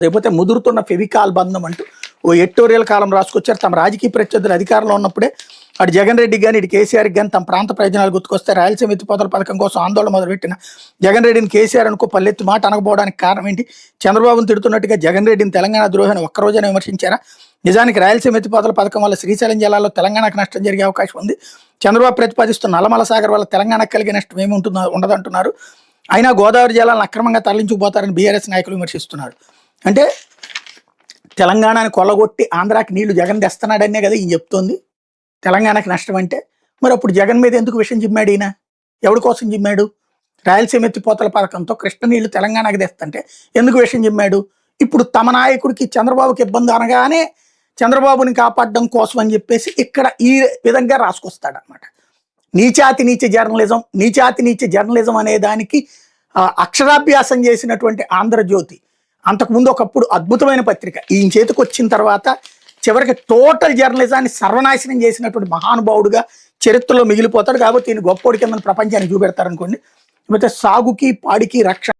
లేకపోతే ముదురుతున్న ఫెవికాల్ బంధం అంటూ ఓ ఎడిటోరియల్ కాలం రాసుకొచ్చారు. తమ రాజకీయ ప్రత్యర్థులు అధికారంలో ఉన్నప్పుడే అటు జగన్ రెడ్డి కానీ ఇటు కేసీఆర్కి కానీ తమ ప్రాంత ప్రయోజనాలు గుర్తుకొస్తే రాయలసీమ ఎత్తిపోతల పథకం కోసం ఆందోళన మొదలుపెట్టిన జగన్ రెడ్డిని కేసీఆర్ అనుకో పల్లెత్తి మాట అనకపోవడానికి కారణం ఏంటి? చంద్రబాబును తిడుతున్నట్టుగా జగన్ రెడ్డిని తెలంగాణ ద్రోహాన్ని ఒక్కరోజైనా విమర్శించారా? నిజానికి రాయలసీమ ఎత్తిపోతల పథకం వల్ల శ్రీశైలం జిల్లాలో తెలంగాణకు నష్టం జరిగే అవకాశం ఉంది. చంద్రబాబు ప్రతిపాదిస్తున్న నల్లమల సాగర్ వల్ల తెలంగాణకు కలిగే నష్టం ఏమి ఉండదంటున్నారు. అయినా గోదావరి జలాలను అక్రమంగా తరలించుకుపోతారని బీఆర్ఎస్ నాయకులు విమర్శిస్తున్నారు. అంటే తెలంగాణని కొల్లగొట్టి ఆంధ్రాకి నీళ్లు జగన్ తెస్తున్నాడనే కదా ఈయన చెప్తోంది. తెలంగాణకి నష్టం అంటే మరి అప్పుడు జగన్ మీద ఎందుకు విషయం జిమ్మాడు ఈయన? ఎవరి కోసం జిమ్మాడు? రాయలసీమ ఎత్తిపోతల పథకంతో కృష్ణ నీళ్లు తెలంగాణకి తెస్తుంటే ఎందుకు విషయం జిమ్మాడు? ఇప్పుడు తమ నాయకుడికి చంద్రబాబుకి ఇబ్బంది అనగానే చంద్రబాబుని కాపాడడం కోసం అని చెప్పేసి ఇక్కడ ఈ విధంగా రాసుకొస్తాడనమాట. నీచాతి నీచ జర్నలిజం అనే దానికి అక్షరాభ్యాసం చేసినటువంటి ఆంధ్రజ్యోతి అంతకుముందు ఒకప్పుడు అద్భుతమైన పత్రిక, ఈయన చేతికి వచ్చిన తర్వాత చివరికి టోటల్ జర్నలిజాన్ని సర్వనాశనం చేసినటువంటి మహానుభావుడుగా చరిత్రలో మిగిలిపోతాడు. కాబట్టి ఈయన గొప్పోడి కింద ప్రపంచానికి చూపెడతారనుకోండి. లేకపోతే సాగుకి పాడికి రక్షణ